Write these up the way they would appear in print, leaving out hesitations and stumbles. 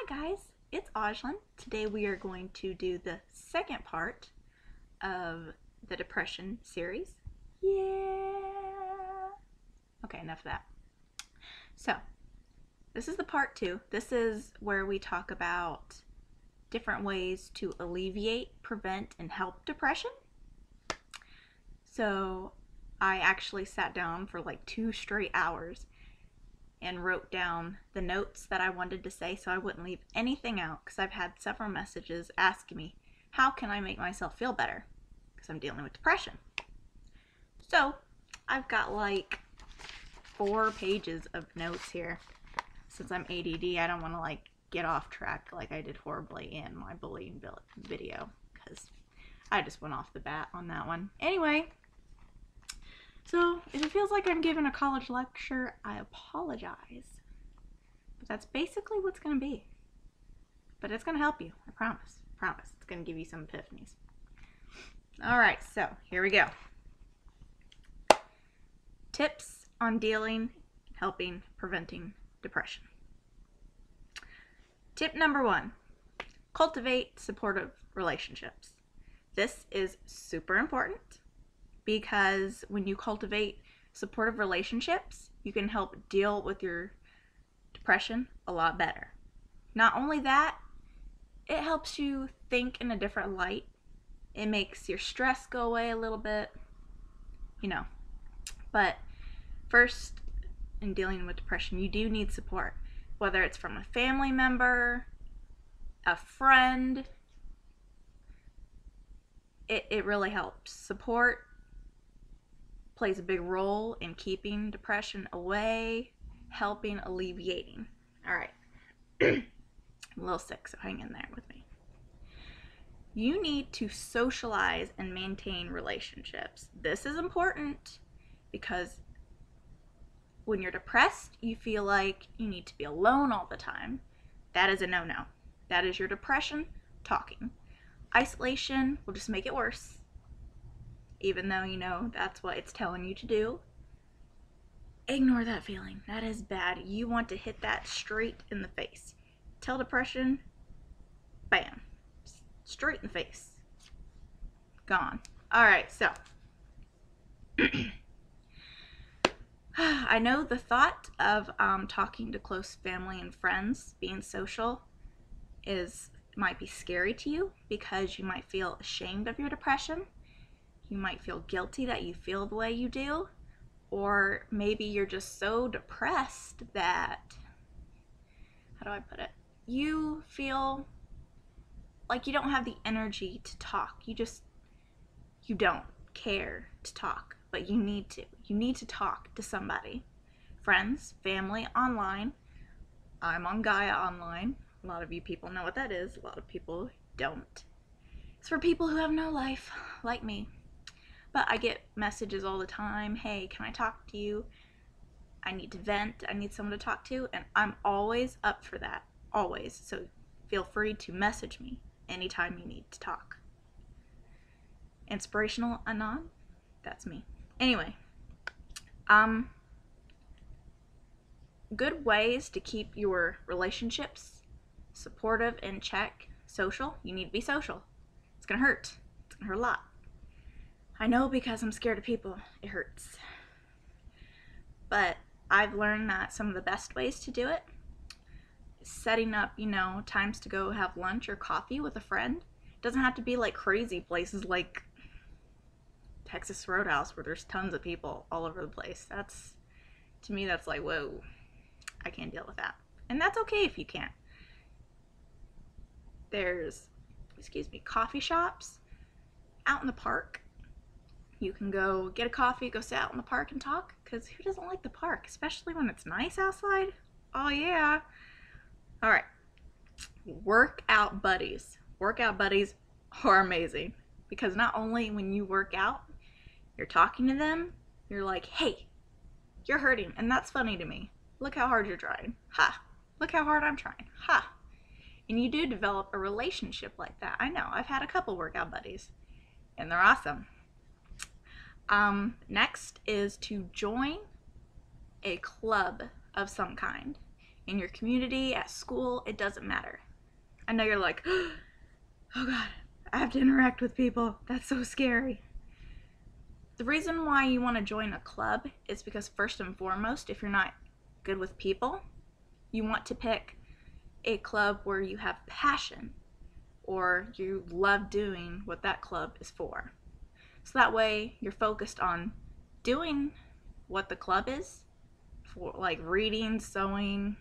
guys, it's Ajlan. Today we are going to do the second part of the depression series. Yeah! Okay, enough of that. So, this is the part 2. This is where we talk about different ways to alleviate, prevent, and help depression. So, I actually sat down for like 2 straight hours and wrote down the notes that I wanted to say so I wouldn't leave anything out, because I've had several messages asking me, how can I make myself feel better? Because I'm dealing with depression. So I've got like 4 pages of notes here. Since I'm ADD, I don't want to get off track like I did horribly in my bullying video, because I just went off the bat on that one. Anyway, so if it feels like I'm giving a college lecture, I apologize. But that's basically what's going to be. But it's going to help you, I promise. Promise. It's going to give you some epiphanies. Alright, so here we go. Tips on dealing, helping, preventing depression. Tip number 1, cultivate supportive relationships. This is super important, because when you cultivate supportive relationships, you can help deal with your depression a lot better. Not only that, it helps you think in a different light. It makes your stress go away a little bit, But first, in dealing with depression, you do need support, whether it's from a family member, a friend. It really helps. Support plays a big role in keeping depression away, helping alleviating. Alright. I'm a little sick, so hang in there with me. You need to socialize and maintain relationships. This is important because when you're depressed, you feel like you need to be alone all the time. That is a no-no. That is your depression talking. Isolation will just make it worse. Even though that's what it's telling you to do. Ignore that feeling. That is bad. You want to hit that straight in the face. Tell depression, bam, straight in the face. Gone. Alright, so I know the thought of talking to close family and friends, being social, might be scary to you, because you might feel ashamed of your depression. You might feel guilty that you feel the way you do, or maybe you're just so depressed that, how do I put it? You feel like you don't have the energy to talk. You don't care to talk, but you need to. You need to talk to somebody. Friends, family, online. I'm on Gaia Online. A lot of you people know what that is. A lot of people don't. It's for people who have no life, like me. But I get messages all the time. Hey, can I talk to you? I need to vent. I need someone to talk to. And I'm always up for that. Always. So feel free to message me anytime you need to talk. Inspirational Anon? That's me. Anyway. Good ways to keep your relationships supportive, in check, social. You need to be social. It's gonna hurt. It's gonna hurt a lot. I know, because I'm scared of people. It hurts. But I've learned that some of the best ways to do it is setting up, times to go have lunch or coffee with a friend. It doesn't have to be like crazy places like Texas Roadhouse, where there's tons of people all over the place. To me, that's like, whoa, I can't deal with that. And that's okay if you can't. There's, coffee shops out in the park. You can go get a coffee, go sit out in the park and talk, because who doesn't like the park, especially when it's nice outside? Oh yeah. Alright. Workout buddies. Workout buddies are amazing, because not only when you work out, you're talking to them, you're like, hey, you're hurting, and that's funny to me. Look how hard you're trying. Ha. Look how hard I'm trying. Ha. And you do develop a relationship like that. I know. I've had a couple workout buddies, and they're awesome. Next is to join a club of some kind. in your community, at school, it doesn't matter. I know you're like, oh God, I have to interact with people. That's so scary. The reason why you want to join a club is because, first and foremost, if you're not good with people, you want to pick a club where you have passion or you love doing what that club is for. So that way you're focused on doing what the club is for, like reading, sewing,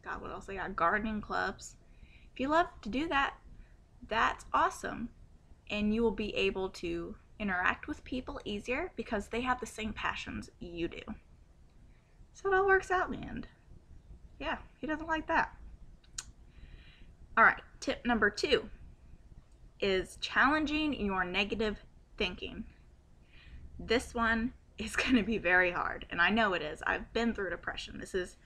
God, what else they got? Gardening clubs. If you love to do that, that's awesome. And you will be able to interact with people easier because they have the same passions you do. So it all works out in the end. Yeah, he doesn't like that. All right, tip number 2 is challenging your negative thinking. This one is going to be very hard, and I know it is. I've been through depression. This is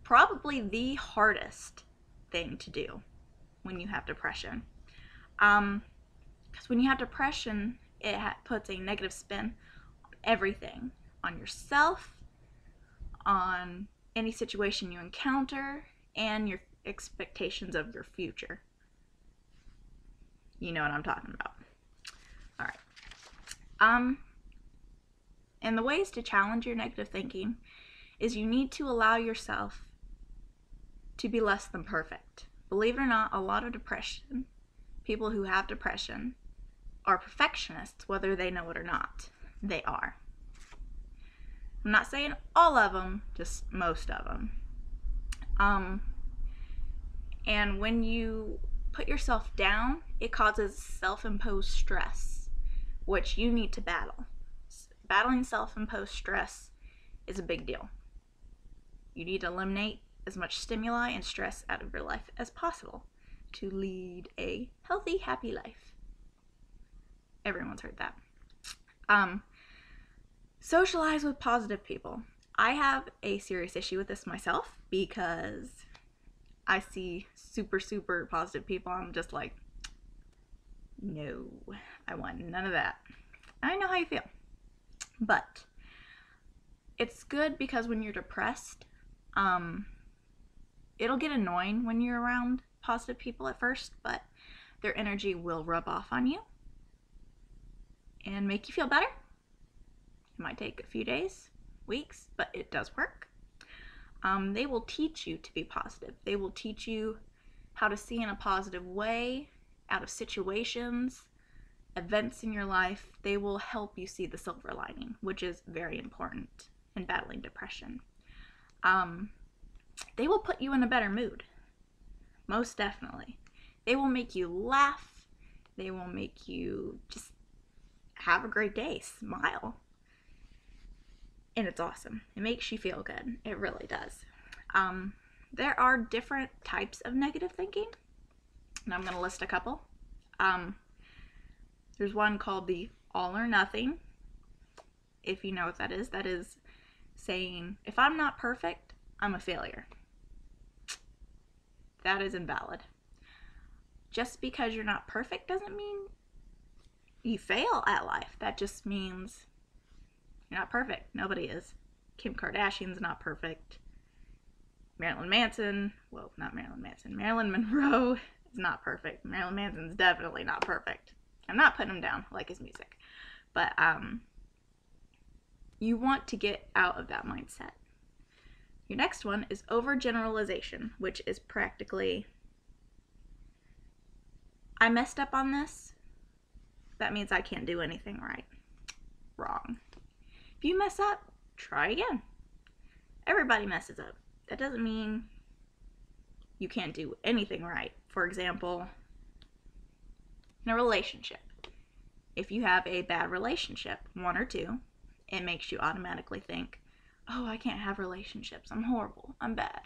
probably the hardest thing to do when you have depression. Because when you have depression, it puts a negative spin on everything, on yourself, on any situation you encounter, and your expectations of your future. You know what I'm talking about. All right. And the ways to challenge your negative thinking is you need to allow yourself to be less than perfect. Believe it or not, a lot of people who have depression are perfectionists, whether they know it or not. They are. I'm not saying all of them, just most of them. And when you put yourself down, it causes self-imposed stress, which you need to battle. Battling self-imposed stress is a big deal. You need to eliminate as much stimuli and stress out of your life as possible to lead a healthy, happy life. Everyone's heard that. Socialize with positive people. I have a serious issue with this myself because I see super, super positive people. I'm just like, no, I want none of that. I know how you feel. But it's good because when you're depressed, it'll get annoying when you're around positive people at first, but their energy will rub off on you and make you feel better. It might take a few days, weeks, but it does work. They will teach you to be positive. They will teach you how to see in a positive way out of situations, events in your life. They will help you see the silver lining, which is very important in battling depression. They will put you in a better mood. Most definitely. They will make you laugh. They will make you just have a great day, smile. And it's awesome. It makes you feel good. It really does. There are different types of negative thinking, and I'm going to list a couple. There's one called the all or nothing. If you know what that is saying, if I'm not perfect, I'm a failure. That is invalid. Just because you're not perfect doesn't mean you fail at life. That just means you're not perfect. Nobody is. Kim Kardashian's not perfect. Marilyn Monroe is not perfect. Marilyn Manson's definitely not perfect. I'm not putting him down. I like his music. But you want to get out of that mindset. Your next one is overgeneralization, which is practically, I messed up on this. That means I can't do anything right. Wrong. If you mess up, try again. Everybody messes up. That doesn't mean you can't do anything right. For example, in a relationship, if you have a bad relationship, one or two, it makes you automatically think, oh, I can't have relationships. I'm horrible. I'm bad.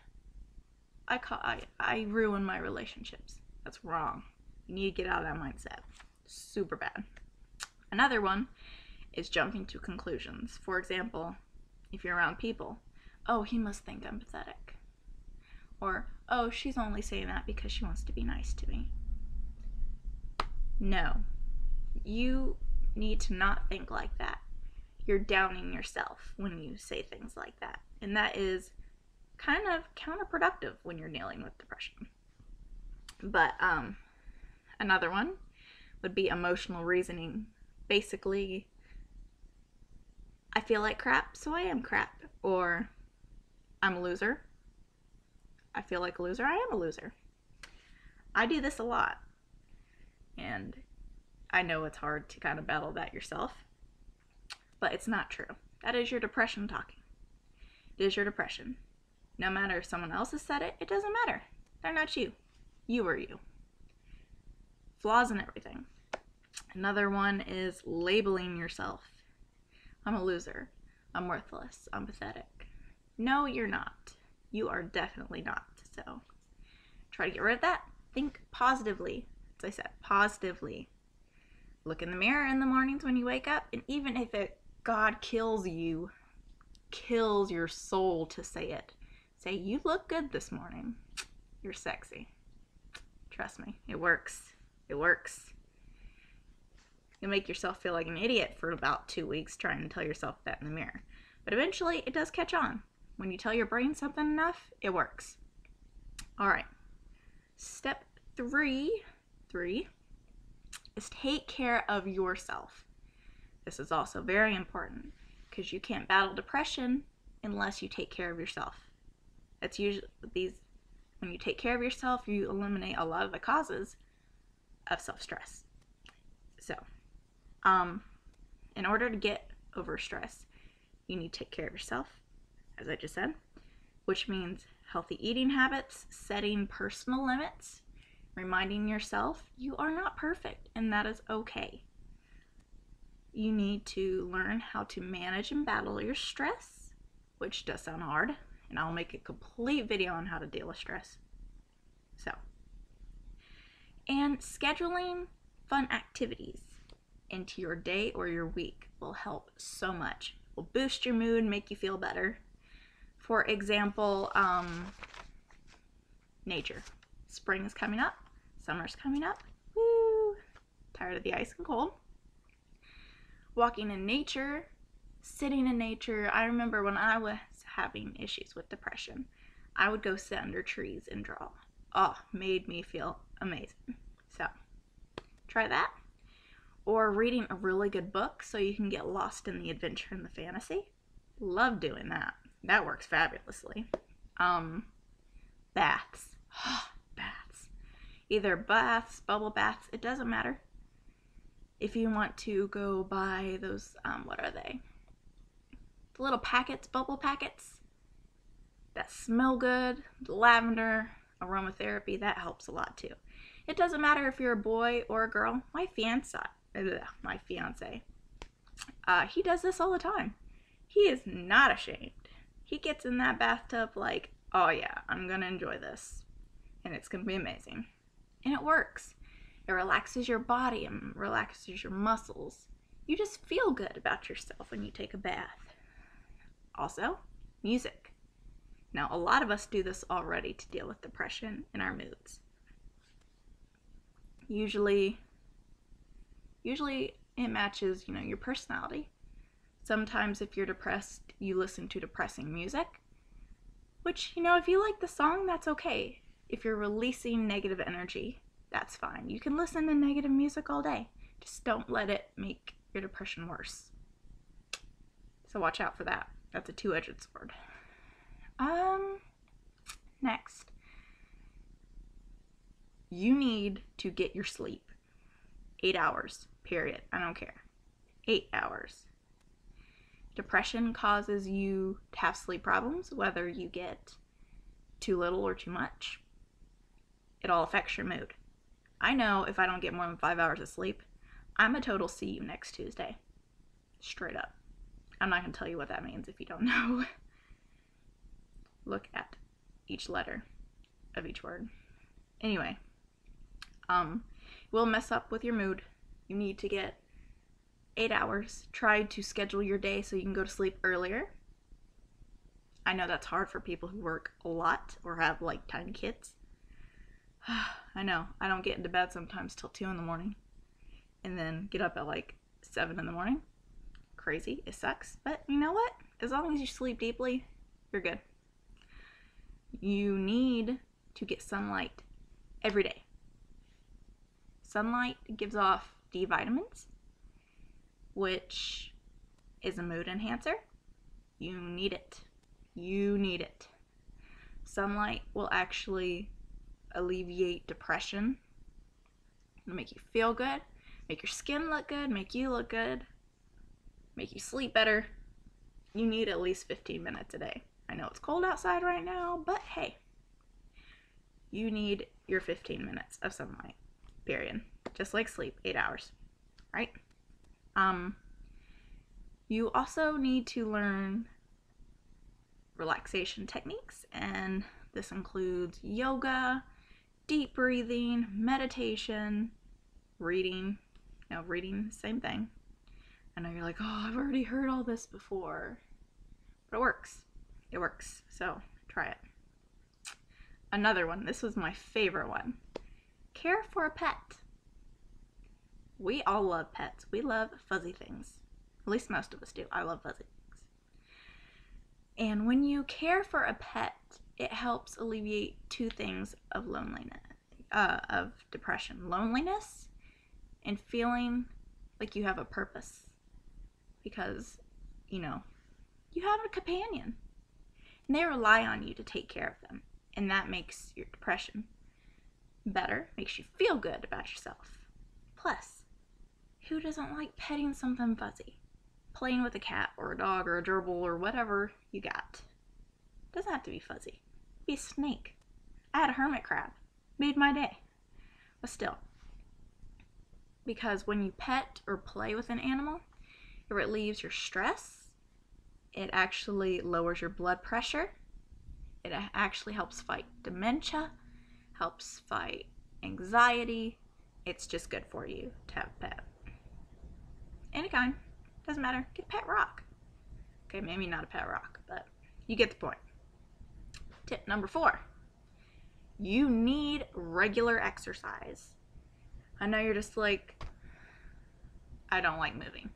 I ruin my relationships. That's wrong. You need to get out of that mindset. Super bad. Another one is jumping to conclusions. For example, if you're around people, oh, he must think I'm pathetic. Or, oh, she's only saying that because she wants to be nice to me. No. You need to not think like that. You're downing yourself when you say things like that. And that is kind of counterproductive when you're dealing with depression. But another one would be emotional reasoning. Basically, I feel like crap, so I am crap. Or I'm a loser. I feel like a loser, I am a loser. I do this a lot. And I know it's hard to kind of battle that yourself. But it's not true. That is your depression talking. It is your depression. No matter if someone else has said it, it doesn't matter. They're not you. You are you. Flaws in everything. Another one is labeling yourself. I'm a loser. I'm worthless. I'm pathetic. No, you're not. You are definitely not. So try to get rid of that. Think positively. As I said, positively. Look in the mirror in the mornings when you wake up, and even if God kills you, kills your soul to say it, say, you look good this morning. You're sexy. Trust me, it works. It works. You'll make yourself feel like an idiot for about 2 weeks trying to tell yourself that in the mirror. But eventually, it does catch on. When you tell your brain something enough, it works. All right. Step three is take care of yourself. This is also very important because you can't battle depression unless you take care of yourself. That's usually when you take care of yourself, you eliminate a lot of the causes of self-stress. So, in order to get over stress, you need to take care of yourself, as I just said, which means healthy eating habits, setting personal limits, reminding yourself you are not perfect and that is okay. You need to learn how to manage and battle your stress, which does sound hard, and I'll make a complete video on how to deal with stress. So, and scheduling fun activities into your day or your week will help so much. Will boost your mood, make you feel better. For example, nature. Spring is coming up. Summer's coming up. Woo! Tired of the ice and cold. Walking in nature, sitting in nature. I remember when I was having issues with depression, I would go sit under trees and draw. Oh, made me feel amazing. So, try that. Or reading a really good book so you can get lost in the adventure and the fantasy. Love doing that. That works fabulously. Baths. Baths. Either baths, bubble baths, it doesn't matter. If you want to go buy those, what are they? The little packets, bubble packets that smell good, lavender, aromatherapy, that helps a lot too. It doesn't matter if you're a boy or a girl. My fiance, he does this all the time. He is not ashamed. He gets in that bathtub like, oh yeah, I'm gonna enjoy this. And it's gonna be amazing. And it works. It relaxes your body and relaxes your muscles. You just feel good about yourself when you take a bath. Also, music. Now, a lot of us do this already to deal with depression and our moods. Usually it matches, your personality. Sometimes if you're depressed, you listen to depressing music, which, if you like the song, that's okay. If you're releasing negative energy, that's fine. You can listen to negative music all day. Just don't let it make your depression worse. So watch out for that. That's a two-edged sword. Next. You need to get your sleep. 8 hours, period. I don't care. 8 hours. Depression causes you to have sleep problems, whether you get too little or too much. It all affects your mood. I know if I don't get more than 5 hours of sleep, I'm a total see you next Tuesday. Straight up. I'm not going to tell you what that means if you don't know. Look at each letter of each word. Anyway, will mess up with your mood. You need to get 8 hours. Try to schedule your day so you can go to sleep earlier. I know that's hard for people who work a lot or have like tiny kids. I know. I don't get into bed sometimes till 2 in the morning and then get up at like 7 in the morning. Crazy. It sucks. But you know what? As long as you sleep deeply, you're good. You need to get sunlight every day. Sunlight gives off D vitamins, which is a mood enhancer. You need it. You need it. Sunlight will actually alleviate depression. It'll make you feel good, make your skin look good, make you look good, make you sleep better. You need at least 15 minutes a day. I know it's cold outside right now, but hey, you need your 15 minutes of sunlight, period. Just like sleep, 8 hours, right? You also need to learn relaxation techniques, and this includes yoga, deep breathing, meditation, reading. Now, reading, same thing. I know you're like, oh, I've already heard all this before, but it works. It works, so try it. Another one, this was my favorite one. Care for a pet. We all love pets. We love fuzzy things. At least most of us do. I love fuzzy things. And when you care for a pet, it helps alleviate two things of loneliness, of depression. Loneliness and feeling like you have a purpose. Because, you know, you have a companion. And they rely on you to take care of them. And that makes your depression better, makes you feel good about yourself. Plus, who doesn't like petting something fuzzy? Playing with a cat or a dog or a gerbil or whatever you got. Doesn't have to be fuzzy. Be a snake. I had a hermit crab. Made my day. But still. Because when you pet or play with an animal, it relieves your stress. It actually lowers your blood pressure. It actually helps fight dementia, helps fight anxiety. It's just good for you to have a pet. Any kind. Doesn't matter. Get a pet rock. Okay, maybe not a pet rock, but you get the point. Tip number 4. You need regular exercise. I know you're just like, I don't like moving.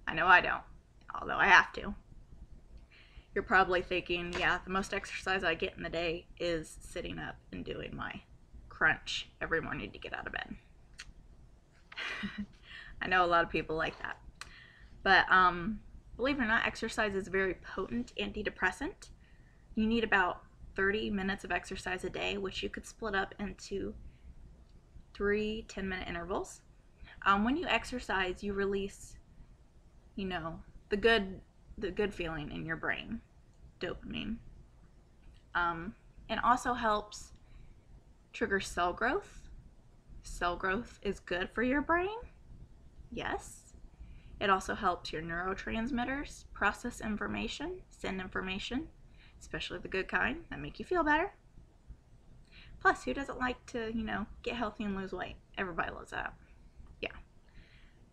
I know I don't, although I have to. You're probably thinking, yeah, the most exercise I get in the day is sitting up and doing my crunch every morning to get out of bed. I know a lot of people like that. But believe it or not, exercise is a very potent antidepressant. You need about 30 minutes of exercise a day, which you could split up into 3 10-minute intervals. When you exercise, you release, you know, the good feeling in your brain, dopamine. It also helps trigger cell growth. Cell growth is good for your brain. Yes. It also helps your neurotransmitters process information, send information, especially the good kind that make you feel better. Plus, who doesn't like to, you know, get healthy and lose weight? Everybody loves that. Yeah.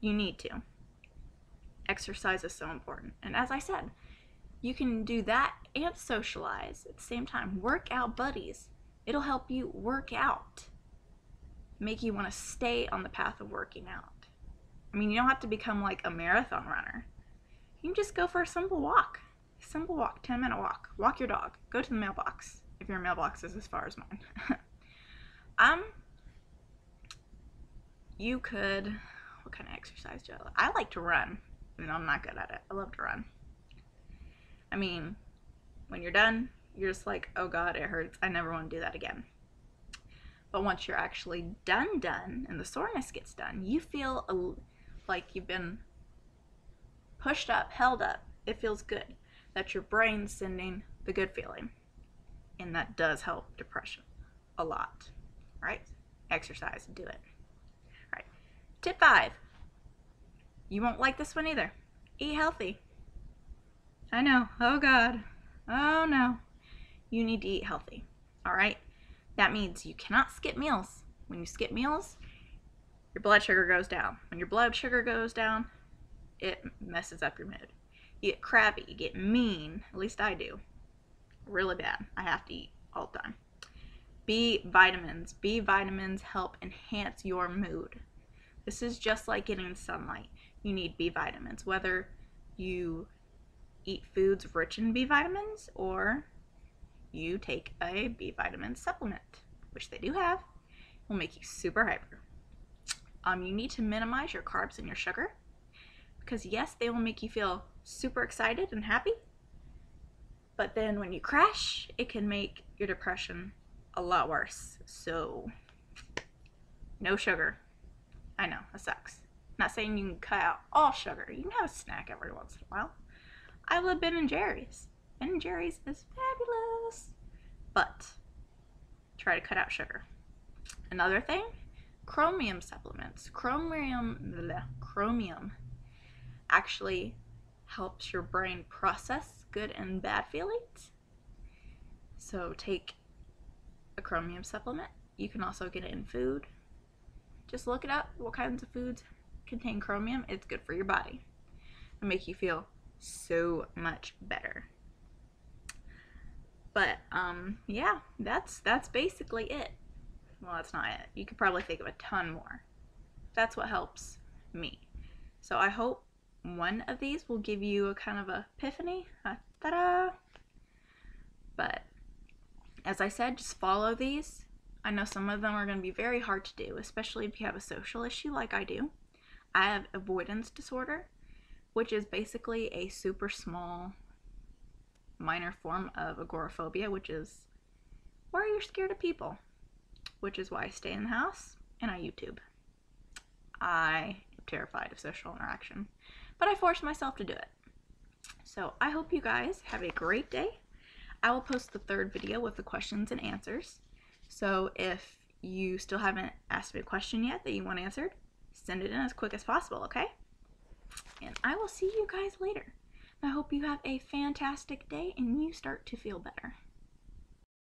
You need to. Exercise is so important. And as I said, you can do that and socialize at the same time. Work out buddies. It'll help you work out. Make you want to stay on the path of working out. I mean, you don't have to become like a marathon runner. You can just go for a simple walk. Simple walk, 10-minute walk. Walk your dog. Go to the mailbox, if your mailbox is as far as mine. You could, what kind of exercise do I like? I like to run, even though I'm not good at it. I love to run. I mean, when you're done, you're just like, oh God, it hurts. I never want to do that again. But once you're actually done, and the soreness gets done, you feel like you've been pushed up, held up. It feels good. That's your brain sending the good feeling. And that does help depression a lot, right? Exercise and do it. All right. Tip 5. You won't like this one either. Eat healthy. I know. Oh God. Oh no. You need to eat healthy. All right. That means you cannot skip meals. When you skip meals, your blood sugar goes down. When your blood sugar goes down, it messes up your mood. You get crabby, you get mean. At least I do. Really bad. I have to eat all the time. B vitamins. B vitamins help enhance your mood. This is just like getting sunlight. You need B vitamins. Whether you eat foods rich in B vitamins or you take a B vitamin supplement, which they do have. It will make you super hyper. You need to minimize your carbs and your sugar, because yes, they will make you feel super excited and happy, but then when you crash, it can make your depression a lot worse. So no sugar. I know, that sucks. Not saying you can cut out all sugar. You can have a snack every once in a while. I love Ben and Jerry's. Ben and Jerry's is fabulous. But try to cut out sugar. Another thing, chromium supplements. Chromium actually helps your brain process good and bad feelings. So take a chromium supplement. You can also get it in food. Just look it up, what kinds of foods contain chromium. It's good for your body. It'll make you feel so much better. But yeah, that's basically it. Well, that's not it. You could probably think of a ton more. That's what helps me. So I hope one of these will give you a kind of epiphany. Ta-da! But as I said, just follow these. I know some of them are going to be very hard to do, especially if you have a social issue like I do. I have avoidance disorder, which is basically a super small, minor form of agoraphobia, which is where you're scared of people, which is why I stay in the house and I YouTube. I am terrified of social interaction, but I force myself to do it. So I hope you guys have a great day. I will post the third video with the questions and answers. So if you still haven't asked me a question yet that you want answered, send it in as quick as possible, okay? And I will see you guys later. I hope you have a fantastic day and you start to feel better.